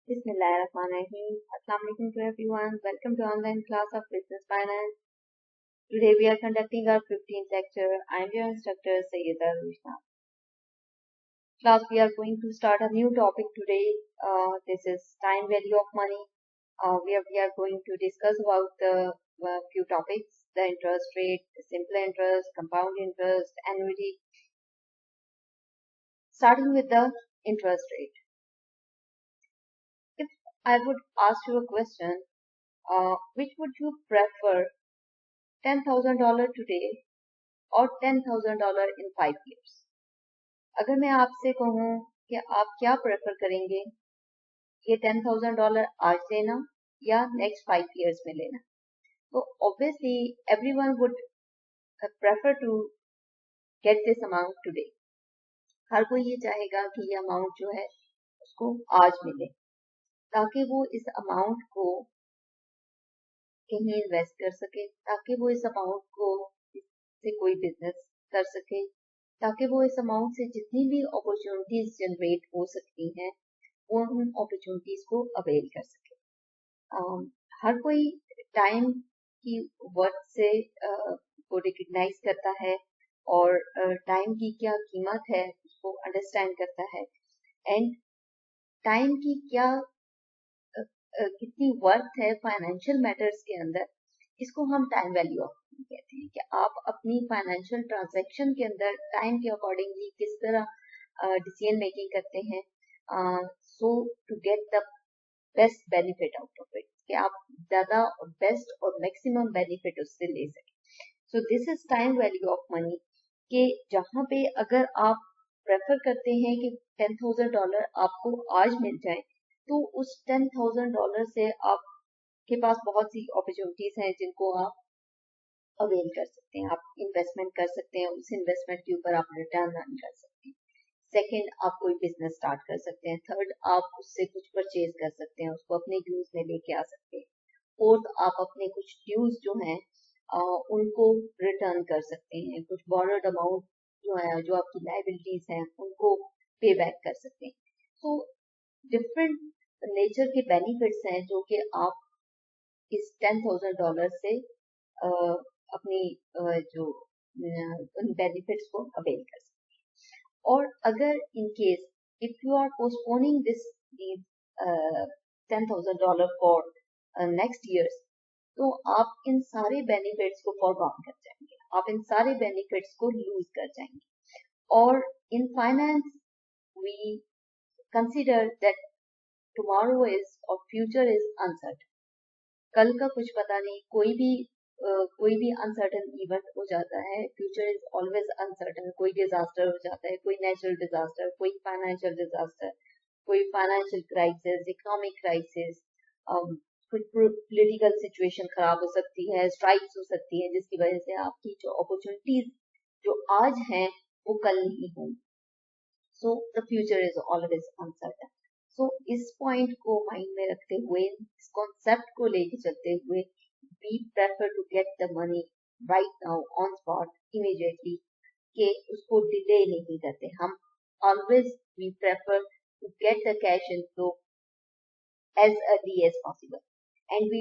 Bismillahirrahmanirrahim. Assalamu alaikum to everyone. Welcome to online class of Business Finance. Today we are conducting our 15th lecture. I am your instructor Sayyida Rushna. Class, we are going to start a new topic today. This is time value of money. We are going to discuss about the few topics: the interest rate, simple interest, compound interest, annuity. Starting with the interest rate. If I would ask you a question, which would you prefer, $10,000 today और $10,000 in 5 years? अगर मैं आपसे कहूँ कि आप क्या prefer करेंगे, ये $10,000 आज लेना या नेक्स्ट 5 years में लेना, तो obviously everyone would prefer to get this amount today. हर कोई ये चाहेगा कि ये अमाउंट जो है उसको आज मिले, ताकि वो इस अमाउंट को कहीं इन्वेस्ट कर सके, ताकि वो इस अमाउंट को से कोई बिजनेस कर सके, ताकि वो इस अमाउंट से जितनी भी अपॉर्चुनिटीज जनरेट हो सकती हैं वो उन अपॉर्चुनिटीज को अवेल कर सके. हर कोई टाइम की वर्थ से को रिकग्नाइज करता है और टाइम की क्या कीमत है उसको अंडरस्टैंड करता है, एंड टाइम की क्या कितनी वर्थ है फाइनेंशियल मैटर्स के अंदर, इसको हम टाइम वैल्यू ऑफ मनी कहते हैं. कि आप अपनी फाइनेंशियल ट्रांजैक्शन के अंदर टाइम के अकॉर्डिंगली किस तरह डिसीजन मेकिंग करते हैं, so to get the best benefit out of it, कि आप ज्यादा बेस्ट और मैक्सिमम बेनिफिट उससे ले सकें. So this is time value of money, कि जहाँ पे अगर आप प्रेफर करते हैं कि $10,000 आपको आज मिल जाए, तो उस $10,000 से आपके पास बहुत सी अपॉर्चुनिटीज हैं जिनको आप अवेल कर सकते हैं. आप इन्वेस्टमेंट कर सकते हैं, उस इन्वेस्टमेंट के ऊपर आप रिटर्न अर्न कर सकते हैं. सेकंड, आप कोई बिजनेस स्टार्ट कर सकते हैं. थर्ड, आप उससे कुछ परचेज कर सकते हैं, उसको अपने यूज में लेके आ सकते हैं. फोर्थ, आप अपने कुछ ड्यूज जो हैं उनको रिटर्न कर सकते हैं. कुछ बोरोड अमाउंट जो है, जो आपकी लाइबिलिटीज हैं, उनको पे बैक कर सकते हैं. तो डिफरेंट नेचर के बेनिफिट्स हैं जो कि आप इस $10,000 से अपनी जो उन बेनिफिट्स को अवेल कर सकते हैं. और अगर in case if you are postponing this $10,000 for next years, तो आप इन सारे बेनिफिट्स को फॉरगॉन कर जाएंगे, आप इन सारे बेनिफिट्स को लूज कर जाएंगे. और in finance we consider that tomorrow is और फ्यूचर इज अनसर्टन. कल का कुछ पता नहीं, कोई भी अनसर्टन इवेंट हो जाता है. Future is always uncertain. कोई डिजास्टर हो जाता है, कोई नेचुरल डिजास्टर, कोई फाइनेंशियल डिजास्टर, कोई फाइनेंशियल क्राइसिस, इकोनॉमिक क्राइसिस, कुछ पॉलिटिकल सिचुएशन खराब हो सकती है, स्ट्राइक्स हो सकती है, जिसकी वजह से आपकी जो अपॉर्चुनिटीज जो आज हैं वो कल नहीं होंगी. So the future is always uncertain. So इस पॉइंट को माइंड में रखते हुए, इस कॉन्सेप्ट को लेके चलते हुए, we prefer to get the money right now on spot immediately, कि उसको डिले नहीं करते. हम always we prefer to get the cash in flow as early as possible, and we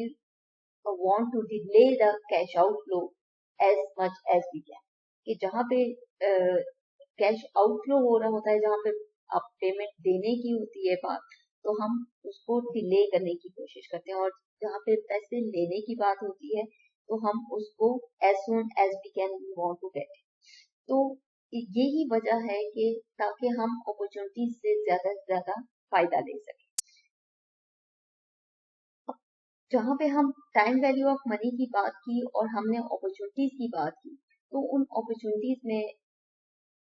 want to delay the cash outflow as much as we can. कि जहाँ पे cash outflow हो रहा होता है, जहाँ पे आप पेमेंट देने की होती है बात, तो हम उसको डिले करने की कोशिश करते हैं. और जहाँ पे पैसे लेने की बात होती है, तो हम उसको as soon as we can we want to get. तो यही वजह है कि ताकि हम अपॉर्चुनिटी से ज्यादा फायदा ले सकें. जहाँ पे हम टाइम वैल्यू ऑफ मनी की बात की और हमने अपॉर्चुनिटीज की बात की, तो उन अपॉर्चुनिटीज में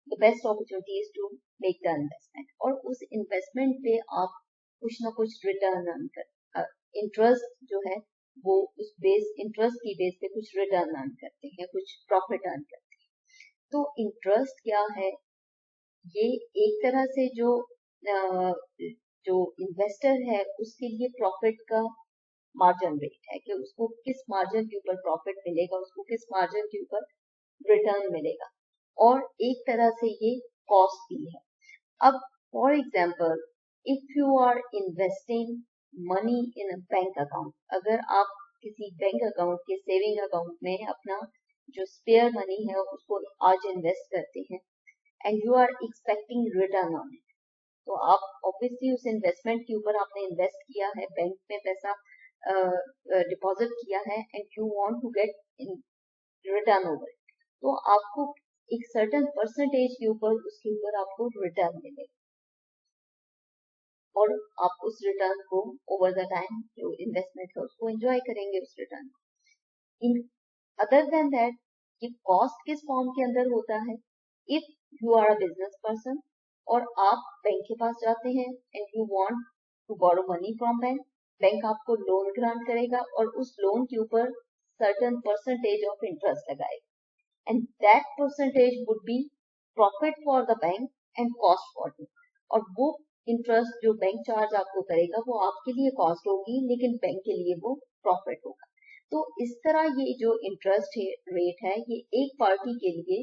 the best opportunity is to make the investment, और उस इन्वेस्टमेंट पे आप कुछ ना कुछ रिटर्न अर्न कर, इंटरेस्ट जो है वो उस बेस इंटरेस्ट की बेस पे कुछ रिटर्न अर्न करते हैं, कुछ प्रॉफिट अर्न करते हैं. तो इंटरेस्ट क्या है? ये एक तरह से जो इन्वेस्टर है उसके लिए प्रॉफिट का मार्जिन रेट है, कि उसको किस मार्जिन के ऊपर प्रॉफिट मिलेगा, उसको किस मार्जिन के ऊपर रिटर्न मिलेगा. और एक तरह से ये कॉस्ट भी है. अब for example if you are investing money in a bank account, अगर आप किसी बैंक अकाउंट के सेविंग अकाउंट में अपना जो स्पेयर मनी है उसको आज इन्वेस्ट करते हैं and you are expecting return on it, तो आप ऑब्वियसली उस इन्वेस्टमेंट के ऊपर आपने इन्वेस्ट किया है, बैंक में पैसा डिपॉजिट किया है and you want to get return over, तो आपको एक सर्टेन परसेंटेज के ऊपर उसके ऊपर आपको रिटर्न मिलेगा और आप उस रिटर्न को ओवर द टाइम जो इन्वेस्टमेंट है उसको एंजॉय करेंगे उस रिटर्न को। इन अदर देन दैट ये कॉस्ट किस फॉर्म के अंदर होता है? If you are a business person और आप बैंक के पास जाते हैं and you want to borrow money from bank, bank आपको लोन ग्रांट करेगा और उस लोन के ऊपर सर्टेन परसेंटेज ऑफ इंटरेस्ट लगाएगा and that percentage would be profit for the bank and cost for you, और वो इंटरेस्ट जो बैंक चार्ज आपको करेगा वो आपके लिए कॉस्ट होगी लेकिन बैंक के लिए वो प्रॉफिट होगा। तो इस तरह ये जो इंटरेस्ट रेट है ये एक पार्टी के लिए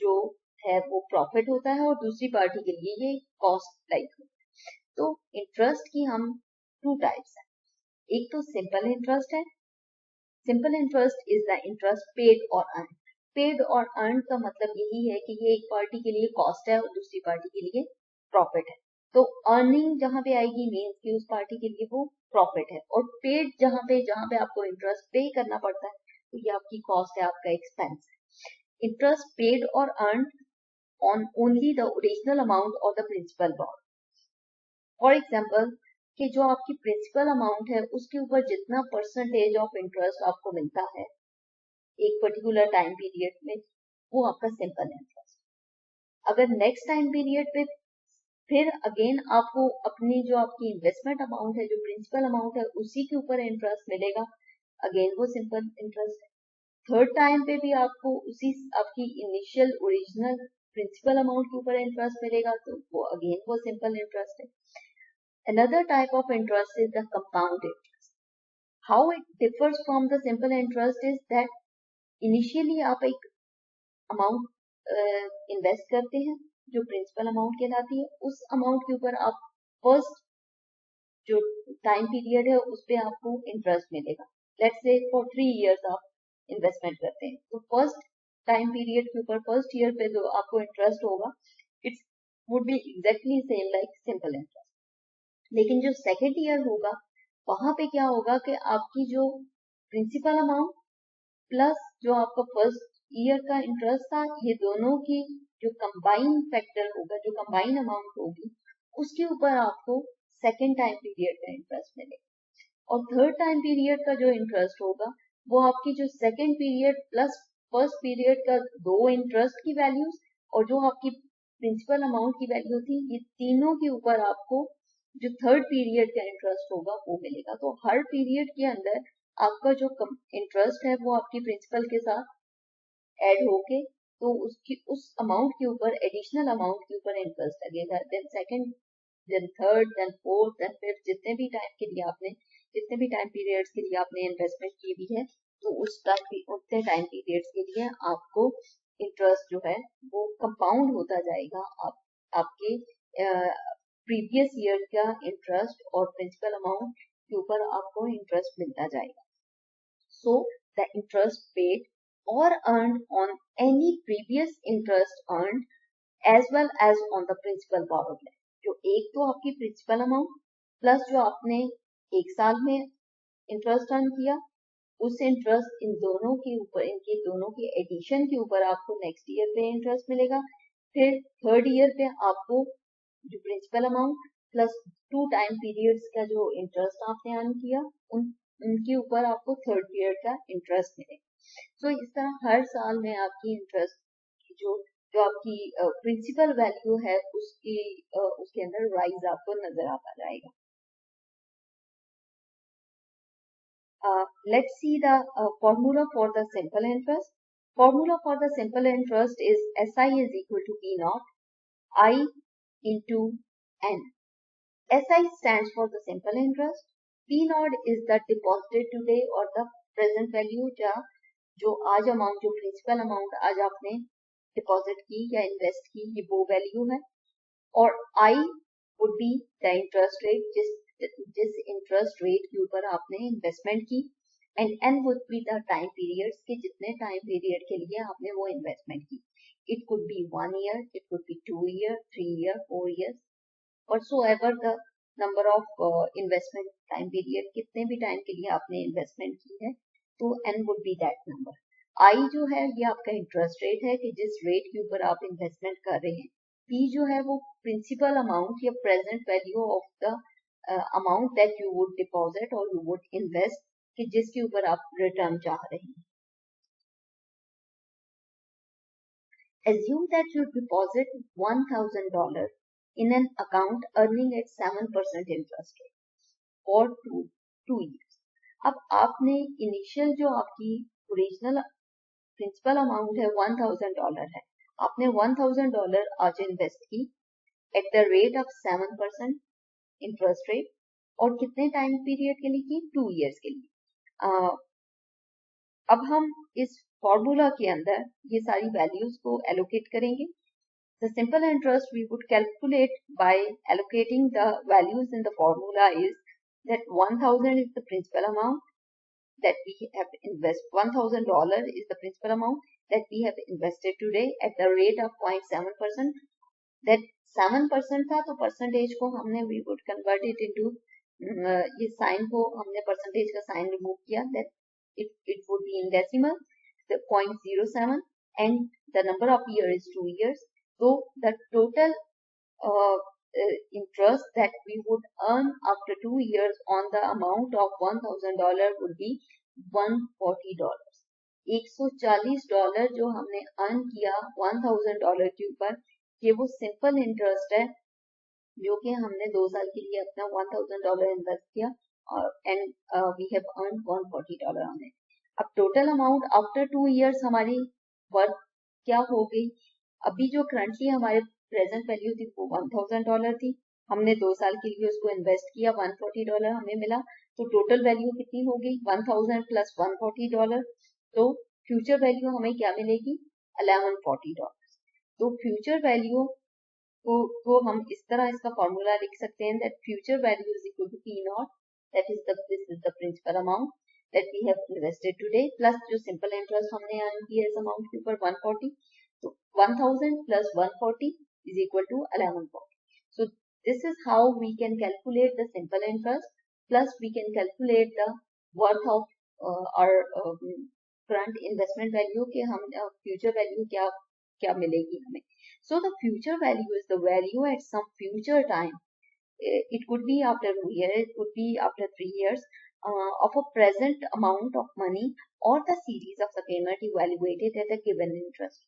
जो है वो प्रॉफिट होता है और दूसरी पार्टी के लिए ये कॉस्ट लाइक होता है। तो इंटरेस्ट की हम टू टाइप्स हैं, एक तो सिंपल इंटरेस्ट है, simple interest is the interest paid और अर्न। पेड और अर्न का मतलब यही है कि ये एक पार्टी के लिए कॉस्ट है और दूसरी पार्टी के लिए प्रॉफिट है। तो अर्निंग जहां पे आएगी मीन्स कि उस पार्टी के लिए वो प्रॉफिट है, और पेड जहां पे आपको इंटरेस्ट पे करना पड़ता है तो ये आपकी कॉस्ट है, आपका एक्सपेंस है। इंटरेस्ट पेड और earn on only the original amount और the principal bond. For example कि जो आपकी प्रिंसिपल अमाउंट है उसके ऊपर जितना परसेंटेज ऑफ इंटरेस्ट आपको मिलता है एक पर्टिकुलर टाइम पीरियड में वो आपका सिंपल इंटरेस्ट। अगर नेक्स्ट टाइम पीरियड पे फिर अगेन आपको अपनी जो आपकी इन्वेस्टमेंट अमाउंट है जो प्रिंसिपल अमाउंट है उसी के ऊपर इंटरेस्ट मिलेगा, अगेन वो सिंपल इंटरेस्ट है। थर्ड टाइम पे भी आपको उसी आपकी इनिशियल ओरिजिनल प्रिंसिपल अमाउंट के ऊपर इंटरेस्ट मिलेगा तो वो अगेन वो सिंपल इंटरेस्ट है। Another type of interest is the compound interest. How it differs from the simple interest is that initially आप एक अमाउंट इन्वेस्ट करते हैं जो प्रिंसिपल अमाउंट कहलाती है, उस अमाउंट के ऊपर आप फर्स्ट जो टाइम पीरियड है उस पे आपको इंटरेस्ट मिलेगा। लेट्स से फॉर 3 इयर्स आप इन्वेस्टमेंट करते हैं तो फर्स्ट टाइम पीरियड के ऊपर फर्स्ट ईयर पे जो आपको इंटरेस्ट होगा it's would be exactly same like simple interest. लेकिन जो सेकेंड ईयर होगा वहां पे क्या होगा कि आपकी जो प्रिंसिपल अमाउंट प्लस जो आपका फर्स्ट ईयर का इंटरेस्ट था ये दोनों की जो कंबाइन फैक्टर होगा, जो कंबाइन अमाउंट होगी उसके ऊपर आपको सेकेंड टाइम पीरियड का इंटरेस्ट मिलेगा। और थर्ड टाइम पीरियड का जो इंटरेस्ट होगा वो आपकी जो second period plus first period का दो इंटरेस्ट की वैल्यूज और जो आपकी प्रिंसिपल अमाउंट की वैल्यू थी ये तीनों के ऊपर आपको जो थर्ड पीरियड का इंटरेस्ट होगा वो मिलेगा। तो हर पीरियड के अंदर आपका जो इंटरेस्ट है वो आपकी प्रिंसिपल के साथ ऐड होके तो उसकी उस अमाउंट के ऊपर एडिशनल अमाउंट के ऊपर इंटरेस्ट लगेगा। Then second, then third, then fourth, then fifth, जितने भी टाइम के लिए आपने जितने भी टाइम पीरियड्स के लिए आपने इन्वेस्टमेंट की हुई है तो उतने टाइम पीरियड्स के लिए आपको इंटरेस्ट जो है वो कंपाउंड होता जाएगा। आपके प्रीवियस ईयर का इंटरेस्ट और प्रिंसिपल अमाउंट के ऊपर आपको इंटरेस्ट मिलता जाएगा। So the interest paid or earned on any previous interest earned as well as on the principal borrowed है। जो एक तो आपकी प्रिंसिपल अमाउंट प्लस जो आपने एक साल में इंटरेस्ट अर्न किया उस इंटरेस्ट इन दोनों के ऊपर इनके दोनों के एडिशन के ऊपर आपको नेक्स्ट ईयर पे इंटरेस्ट मिलेगा। फिर थर्ड ईयर पे आपको जो principal amount plus 2 time periods का जो इंटरेस्ट आपने अर्न किया उनके ऊपर आपको थर्ड पीरियड का इंटरेस्ट मिलेगा। सो इस तरह हर साल में आपकी इंटरेस्ट की जो आपकी प्रिंसिपल वैल्यू है उसके अंदर राइज आपको नजर आता जाएगा। Let's see the formula for the simple interest. Formula for the simple interest is SI is equal to P naught I into N. SI stands for the simple interest. P naught is the deposited today or the present value जो आज amount जो principal amount आज आपने deposit की या invest की ये वो वैल्यू है। और I would be the interest rate, जिस इंटरेस्ट रेट के ऊपर आपने इन्वेस्टमेंट की, and n would be the time periods कि जितने टाइम पीरियड के लिए आपने वो इन्वेस्टमेंट की. It could be 1 year, it could be 2 year, 3 year, 4 years, whatsoever the number of investment time period, कितने भी टाइम के लिए आपने इन्वेस्टमेंट की है, तो n would be that number. I जो है ये आपका इंटरेस्ट रेट है कि जिस रेट के ऊपर आप इन्वेस्टमेंट कर रहे हैं. P जो है वो प्रिंसिपल अमाउंट या present value of the amount that you would deposit और यू वुड इन्वेस्ट कि जिसके ऊपर आप रिटर्न चाह रहे हैं. Assume that you deposit $1,000 in an account earning at 7% interest rate for two years. अब आपने इनिशियल जो आपकी ओरिजिनल प्रिंसिपल अमाउंट है $1,000 है, आपने $1,000 आज इन्वेस्ट की at the rate of 7% interest rate, और कितने टाइम पीरियड के लिए की? 2 years के लिए. अब हम इस फॉर्मूला के अंदर ये सारी वैल्यूज को एलोकेट करेंगे. The simple interest we would calculate by allocating the values in the formula is that 1,000 is the principal amount that we have invested. $1,000 is the principal amount that we have invested today at the rate of 0.7%. That 7% था, तो percentage को हमने we would convert it into ये sign को हमने percentage का sign remove किया. That it would be in decimal, the 0.07, and the number of years is 2 years. So the total interest that we would earn after 2 years on the amount of $1,000 would be $140. $140 जो हमने earn किया $1,000 के ऊपर, ये वो simple interest है जो कि हमने 2 साल के लिए अपना $1,000 इन्वेस्ट किया और and we have earn $140 on it. अब टोटल अमाउंट आफ्टर 2 years हमारी वर्थ क्या हो गई? अभी जो करंटली हमारे प्रेजेंट वैल्यू थी वो $1,000 थी, हमने 2 साल के लिए उसको इन्वेस्ट किया, $140 हमें मिला, तो टोटल वैल्यू कितनी हो गई? 1,000 प्लस $140. तो फ्यूचर वैल्यू हमें क्या मिलेगी? $1,140. तो फ्यूचर वैल्यू को हम इस तरह इसका फॉर्मूला लिख सकते हैं that future value is equal to P naught, that is this is the principal amount that we have invested today plus जो simple interest हमने अर्न किया इस अमाउंट के ऊपर 140. तो 1,000 plus 140 is equal to 1,140. So this is how we can calculate the simple interest plus we can calculate the worth of our current investment value कि हम future value क्या मिलेगी हमें. So the future value is the value at some future time. It could be after 2 years, it could be after 3 years of a present amount of money or the series of the payment evaluated at a given interest.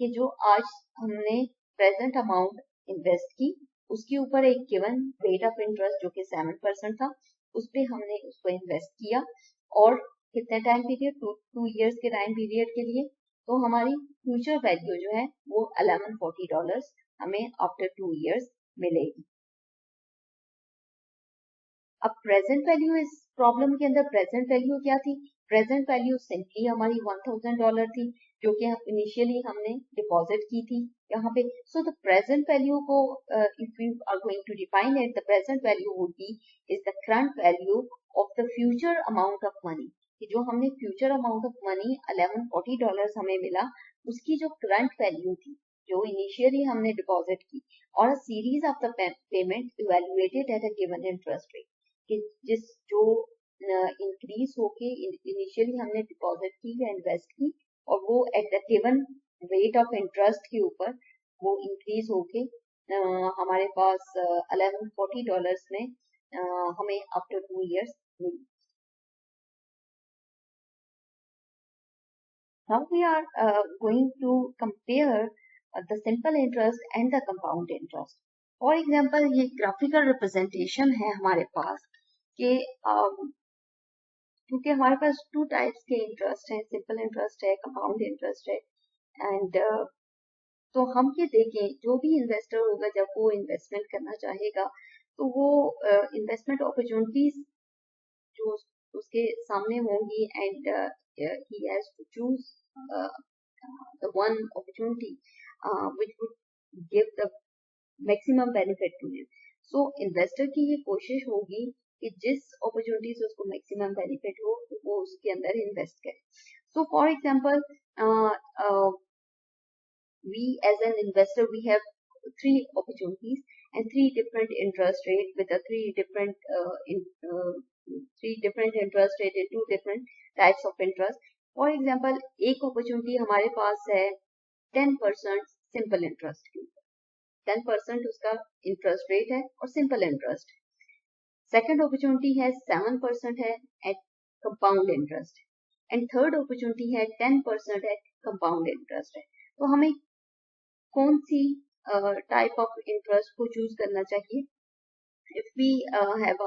कि जो आज हमने present amount invest की उसके ऊपर एक given rate of interest जो कि 7% था, उस पे हमने उसको invest किया और कितने टाइम पीरियड? 2 years के टाइम पीरियड के लिए. तो हमारी फ्यूचर वैल्यू जो है वो $1,140 हमें आफ्टर 2 years मिलेगी. अब प्रेजेंट वैल्यू इस प्रॉब्लम के अंदर प्रेजेंट वैल्यू क्या थी? प्रेजेंट वैल्यू सिंपली हमारी $1,000 थी जो कि इनिशियली हमने डिपॉजिट की थी यहाँ पे. सो द प्रेजेंट वैल्यू को if you are going to define it, the present value would be is the current value of the future amount of money. कि जो हमने फ्यूचर अमाउंट ऑफ मनी $1,140 हमें मिला, उसकी जो करंट वैल्यू थी जो इनिशियली हमने डिपॉजिट की, और series of the payment evaluated at a given interest rate कि जिस जो इंक्रीज होके इनिशियली हमने डिपॉजिट की या इन्वेस्ट की और वो at the given rate of interest के ऊपर वो इंक्रीज होके हमारे पास $1,140 में हमें आफ्टर 2 years मिली. Now we are going to compare the simple interest and the compound interest. For example, ये graphical representation है हमारे पास कि क्योंकि हमारे पास 2 types के interest हैं, simple interest है, compound interest है, and तो हम ये देखें जो भी investor होगा जब वो investment करना चाहेगा तो वो investment opportunities जो उसके सामने होंगी and he has to choose the one opportunity which would give the maximum benefit to him. So investor की ये कोशिश होगी कि जिस अपॉर्चुनिटी से उसको मैक्सिमम बेनिफिट हो वो उसके अंदर इन्वेस्ट करे. So for example we as an investor we have three opportunities and three different interest rate with a three different interest rate and two different types of interest. For example, एक opportunity हमारे पास है 10% simple interest की, 10% उसका interest rate है और simple interest. Second opportunity है 7% है at compound interest and third opportunity है 10% at compound interest है. तो हमें कौन सी टाइप ऑफ इंटरेस्ट को चूज करना चाहिए? If we have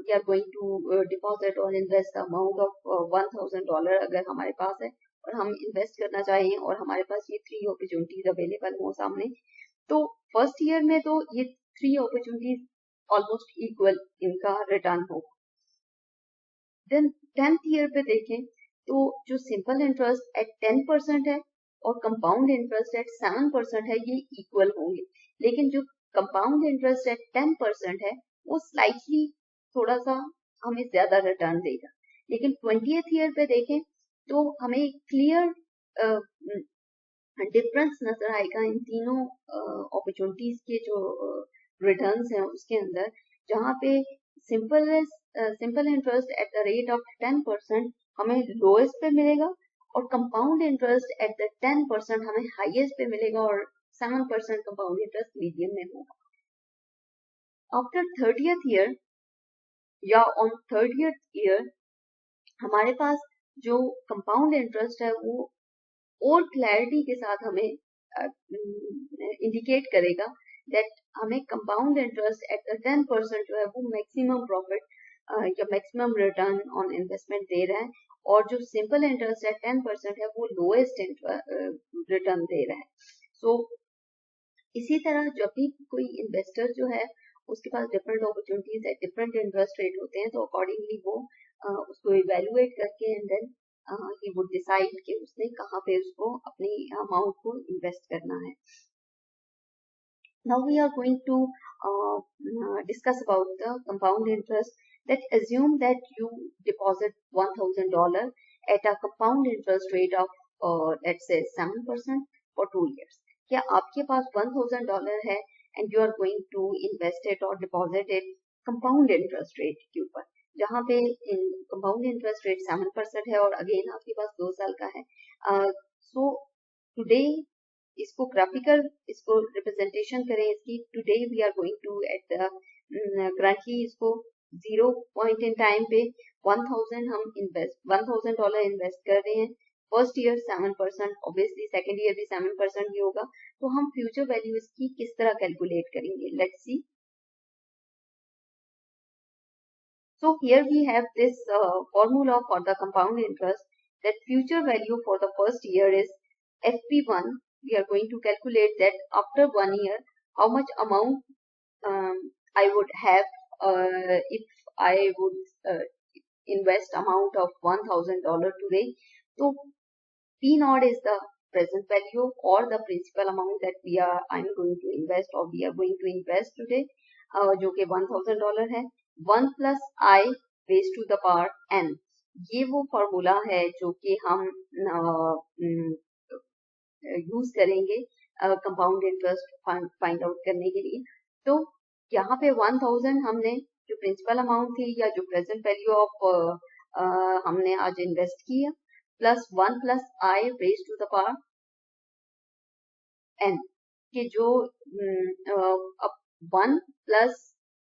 we are going to deposit और इन्वेस्ट अमाउंट ऑफ $1000 अगर हमारे पास है और हम इन्वेस्ट करना चाहें और हमारे पास ये थ्री अपॉर्चुनिटीज अवेलेबल हो सामने, तो फर्स्ट ईयर में तो ये थ्री अपॉर्चुनिटीज ऑलमोस्ट इक्वल इनका रिटर्न हो. देन 10th ईयर पे देखें तो जो सिंपल इंटरेस्ट एट 10% है और कंपाउंड इंटरेस्ट एट 7% है, ये इक्वल होंगे. लेकिन जो कंपाउंड इंटरेस्ट एट 10% है वो स्लाइटली थोड़ा सा हमें ज्यादा रिटर्न देगा. लेकिन 20th ईयर पे देखें तो हमें क्लियर डिफरेंस नजर आएगा इन तीनों अपॉर्चुनिटीज के जो रिटर्न्स हैं उसके अंदर, जहाँ पे simple interest at the rate of 10% हमें लोएस्ट पे मिलेगा और कंपाउंड इंटरेस्ट एट द 10% हमें हाईएस्ट पे मिलेगा और 7% कंपाउंड इंटरेस्ट मीडियम में होगा. आफ्टर 30th ईयर या ऑन 30th ईयर हमारे पास जो कंपाउंड इंटरेस्ट है वो और क्लैरिटी के साथ हमें इंडिकेट करेगा दैट हमें कंपाउंड इंटरेस्ट एट द 10% जो है वो मैक्सिमम प्रॉफिट या मैक्सिमम रिटर्न ऑन इन्वेस्टमेंट दे रहा है और जो सिंपल इंटरेस्ट एट 10% है वो लोएस्ट रिटर्न दे रहा है. सो इसी तरह जब भी कोई इन्वेस्टर जो है उसके पास different opportunities at different interest rate होते हैं, तो अकॉर्डिंगली वो उसको इवेल्युएट करके and then he would decide कि उसने कहाँ पे उसको अपनी अमाउंट को इन्वेस्ट करना है. Now we are going to discuss about the compound interest. That assume that you deposit $1000 at a compound interest rate of let's say 7% for 2 years. क्या आपके पास $1000 है and you are going to invest it or deposit it compound interest rate के ऊपर, जहाँ पे compound interest rate 7% है और again आपके पास 2 साल का है. सो टुडे इसको ग्राफिकल इसको रिप्रेजेंटेशन करें इसकी. Today we are going to at currently इसको 0 पॉइंट इन टाइम पे $1000 इन्वेस्ट कर रहे हैं. First year 7%, obviously second year भी 7% ही होगा. तो हम फ्यूचर वैल्यू इसकी किस तरह कैलकुलेट करेंगे? Let's see. So here we have this formula for the compound interest, that future value for the first year is FP1. We are going to calculate that after 1 year how much amount I would have if I would invest amount of $1000 today. So P naught is the present value or the principal amount that I'm going to invest or we are going to invest today, जो कि $1000 है. 1 plus I raised to the power n. ये वो formula है जो कि हम use करेंगे कंपाउंड इंटरेस्ट फाइंड आउट करने के लिए. तो यहाँ पे 1000 हमने जो प्रिंसिपल अमाउंट थी या जो प्रेजेंट वैल्यू ऑफ हमने आज इन्वेस्ट किया, plus 1 plus I raised to the power n के जो 1 plus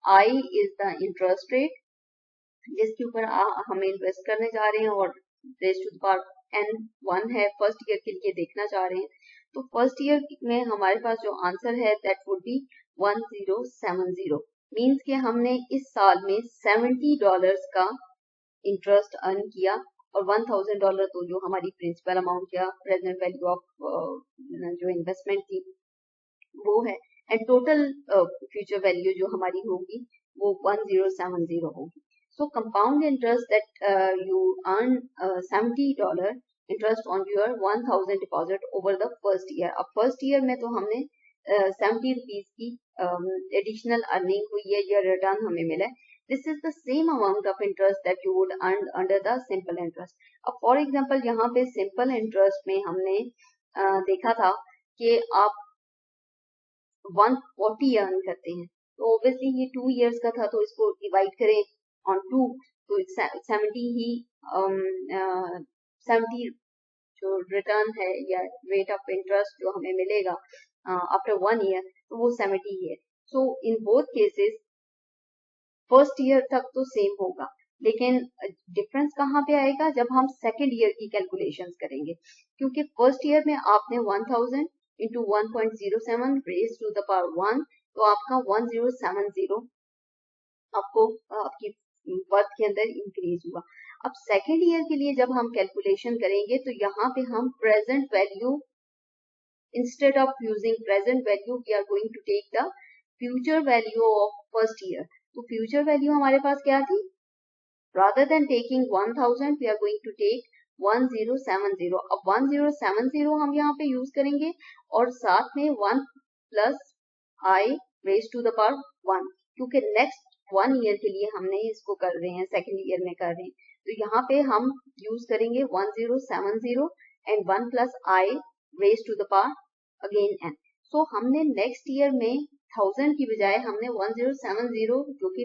I is the interest rate जिसके ऊपर हम इन्वेस्ट करने जा रहे हैं और raise to the power n 1 है. फर्स्ट ईयर के लिए देखना चाह रहे हैं, तो फर्स्ट ईयर में हमारे पास जो आंसर है दैट वुड बी 1070. मींस कि हमने इस साल में $70 का इंटरेस्ट अर्न किया और $1000 तो जो हमारी प्रिंसिपल अमाउंट या प्रेजेंट वैल्यू ऑफ जो इन्वेस्टमेंट थी वो है. एंड टोटल फ्यूचर वैल्यू जो हमारी होगी वो 1070 होगी. सो compound interest that you earn $70 interest on your 1000 deposit over the first year. अब फर्स्ट ईयर में तो हमने ₹70 की एडिशनल अर्निंग हुई है या रिटर्न हमें मिला है. This is the same amount of interest that you would earn under the simple interest. अब फॉर एग्जांपल यहाँ पे सिंपल इंटरेस्ट में हमने देखा था कि आप 140 अर्न करते हैं, तो ऑब्वियसली ये 2 इयर्स का था, तो इसको डिवाइड करें ऑन 2, तो 70 ही 70 जो रिटर्न है या रेट ऑफ इंटरेस्ट जो हमें मिलेगा आफ्टर 1 ईयर, तो वो 70 ही है. So in both cases first year तक तो सेम होगा, लेकिन डिफरेंस कहाँ पे आएगा जब हम सेकेंड ईयर की कैलकुलेशंस करेंगे, क्योंकि फर्स्ट ईयर में आपने 1000 into 1.07 raise to the power 1, तो आपका 1070 आपको आपकी वर्थ के अंदर इंक्रीज हुआ. अब सेकेंड ईयर के लिए जब हम कैलकुलेशन करेंगे तो यहाँ पे हम present value, instead of using present value we are going to take the future value of first year. तो future value हमारे पास क्या थी, rather than taking 1000 we are going to take 1070. अब 1070 हम यहाँ पे यूज करेंगे और साथ में 1 plus i raised to the power 1, क्योंकि नेक्स्ट 1 ईयर के लिए हमने इसको कर रहे हैं, सेकेंड ईयर में कर रहे हैं, तो यहाँ पे हम यूज करेंगे 1070 and 1 plus i raised to the power again n. So हमने नेक्स्ट ईयर में 1000 की बजाय हमने 1070 जो कि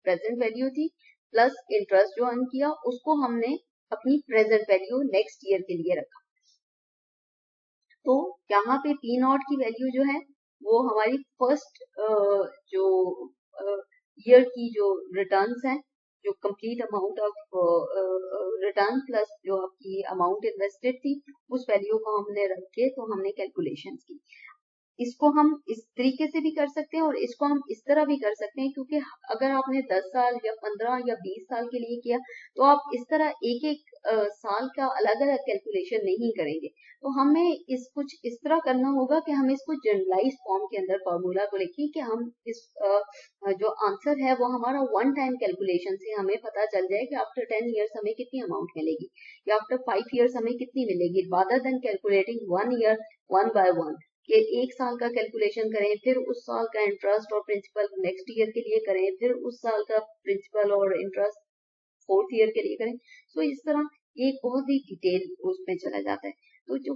प्रेजेंट वैल्यू थी प्लस इंटरेस्ट जो अर्न किया उसको हमने अपनी प्रेजेंट वैल्यू नेक्स्ट ईयर के लिए रखा. तो यहाँ पे पी नॉट की वैल्यू जो है वो हमारी फर्स्ट जो ईयर की जो रिटर्न्स हैं, जो complete amount of return plus जो आपकी अमाउंट इन्वेस्टेड थी उस वैल्यू को हमने रख के तो हमने कैलकुलेशंस की. इसको हम इस तरीके से भी कर सकते हैं और इसको हम इस तरह भी कर सकते हैं, क्योंकि अगर आपने 10 साल या 15 या 20 साल के लिए किया तो आप इस तरह एक एक साल का अलग अलग कैलकुलेशन नहीं करेंगे. तो हमें कुछ इस तरह करना होगा कि हम इसको जनरलाइज फॉर्म के अंदर फॉर्मूला को लिखें कि हम इस जो आंसर है वो हमारा वन टाइम कैलकुलेशन से हमें पता चल जाए कि आफ्टर 10 इयर्स हमें कितनी अमाउंट मिलेगी या आफ्टर 5 इयर्स हमें कितनी मिलेगी, rather than calculating 1 year 1 by 1 कि एक साल का कैलकुलेशन करें, फिर उस साल का इंटरेस्ट और प्रिंसिपल नेक्स्ट ईयर के लिए करें, फिर उस साल का प्रिंसिपल और इंटरेस्ट फोर्थ ईयर के लिए करें. सो इस तरह एक बहुत ही डिटेल उसमें चला जाता है. तो जो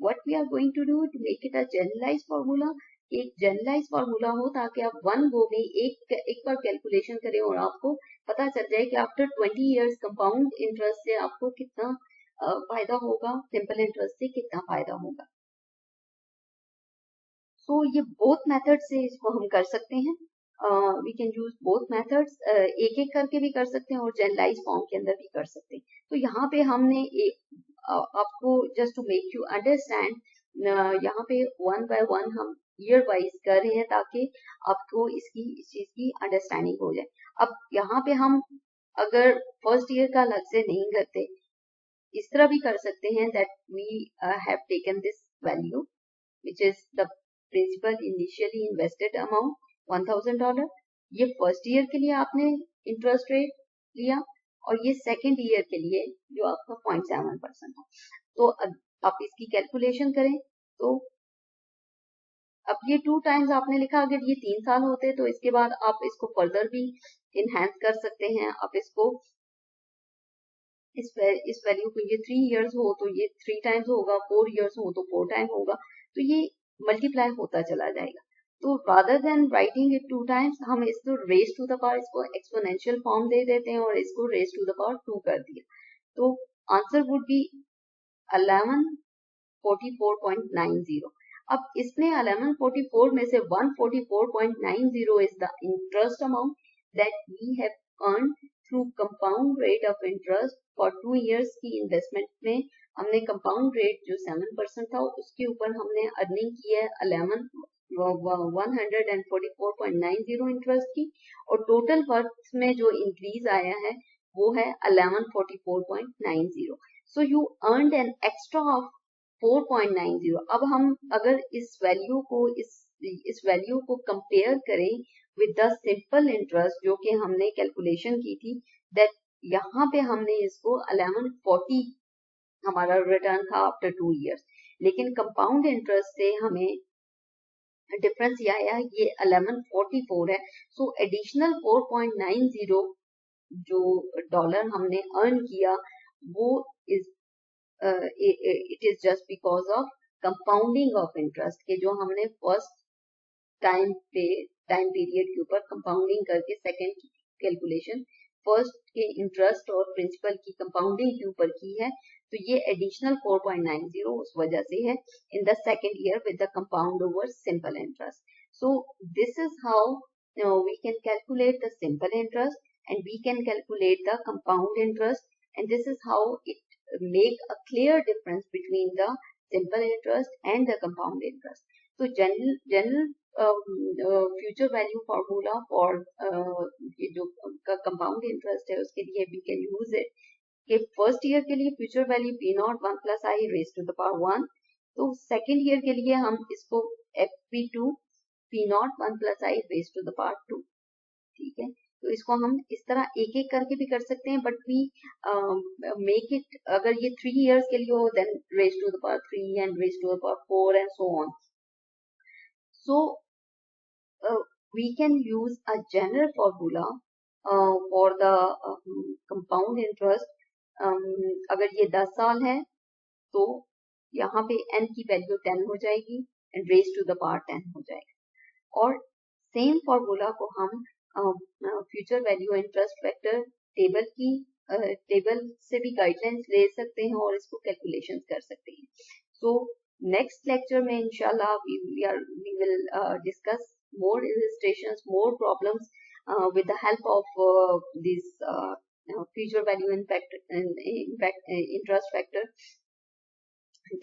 what we are going to do to make it a generalize formula, एक जनरलाइज फार्मूला हो ताकि आप वन गो में एक बार कैलकुलेशन करें और आपको पता चल जाए कि आफ्टर 20 इयर्स कंपाउंड इंटरेस्ट से आपको कितना फायदा होगा, सिंपल इंटरेस्ट से कितना फायदा होगा. तो ये बोथ मेथड से इसको हम कर सकते हैं. We can use both methods, एक एक करके भी कर सकते हैं और जनरलाइज फॉर्म के अंदर भी कर सकते हैं. तो यहाँ पे हमने आपको just to make you understand, यहाँ पे 1 बाय 1 हम ईयर वाइज कर रहे हैं ताकि आपको इस चीज की अंडरस्टैंडिंग हो जाए. अब यहाँ पे हम अगर फर्स्ट ईयर का अलग से नहीं करते, इस तरह भी कर सकते हैं that we have taken this value which is the principal initially invested amount $1000. ये फर्स्ट ईयर के लिए आपने इंटरेस्ट रेट लिया और ये सेकेंड ईयर के लिए जो आपका 0.7% है. तो आप इसकी कैलकुलेशन करें तो अब ये 2 टाइम्स आपने लिखा, अगर ये 3 साल होते तो इसके बाद आप इसको फर्दर भी इनहेंस कर सकते हैं. आप इसको इस वैल्यू को ये 3 इयर्स हो तो ये 3 टाइम्स होगा, 4 इयर्स हो तो 4 टाइम होगा, तो ये मल्टीप्लाई होता चला जाएगा. तो rather than writing it 2 times हम इसको रेज टू द पावर, इसको एक्सपोनेंशियल फॉर्म दे देते हैं और इसको रेज टू द पावर 2 कर दिया. तो आंसर वुड बी 1144.90. अब इसमें 1144 में से 144.90 is the interest amount that we have earn through compound rate of interest for 2 years की इन्वेस्टमेंट में. हमने कंपाउंड रेट जो 7% था उसके ऊपर हमने अर्निंग की है 144.90 इंटरेस्ट की, और टोटल वर्थ में जो इंक्रीज आया है वो है 1144.90. So you earned an extra off 4.90. अब हम अगर इस वैल्यू को कंपेयर करें विद द सिंपल इंटरेस्ट जो कि हमने कैलकुलेशन की थी, दैट यहाँ पे हमने इसको 1140 हमारा रिटर्न था आफ्टर 2 इयर्स, लेकिन कंपाउंड इंटरेस्ट से हमें डिफरेंस ये आया, ये 1144 है। सो एडिशनल 4.90 जो डॉलर हमने अर्न किया वो is it is just because of compounding of interest के जो हमने फर्स्ट टाइम पीरियड के ऊपर कंपाउंडिंग करके सेकेंड की कैलकुलेशन फर्स्ट के इंटरेस्ट और प्रिंसिपल की कंपाउंडिंग के ऊपर की है, तो ये एडिशनल 4.90 उस वजह से है in the second year with the compound over simple interest. So this is how we can calculate the simple interest and we can calculate the compound interest, and this is how it make a clear difference between the simple interest and the compound interest. So general future value formula for ये जो compound interest है उसके लिए we can use it कि first year के लिए future value P naught 1 plus I raise to the power 1, तो second year के लिए हम इसको F P two P naught 1 plus I raise to the power 2. ठीक है, तो इसको हम इस तरह एक एक करके भी कर सकते हैं, बट वी मेक इट, अगर ये 3 इयर्स के लिए हो then raise to the power 3 and raise to the power 4 and so on. So we can use a general formula for the compound interest. अगर ये 10 साल है तो यहाँ पे n की वैल्यू 10 हो जाएगी and raise to the power 10 हो जाएगा. और सेम फॉर्मूला को हम future value interest factor table से भी गाइडलाइंस ले सकते हैं और इसको कैलकुलेशन कर सकते हैं. सो नेक्स्ट लेक्चर में इंशाल्लाह we will discuss more illustrations, more problems with the help of this future value interest factor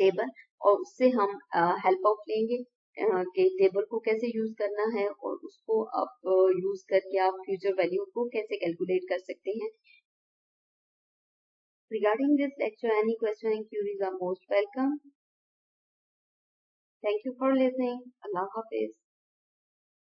table, और उससे हम हेल्प आउट लेंगे कि टेबल को कैसे यूज करना है और उसको आप यूज करके आप फ्यूचर वैल्यू को कैसे कैलकुलेट कर सकते हैं. Regarding this lecture, any question and queries are most welcome. Thank you for listening. Allah Hafiz.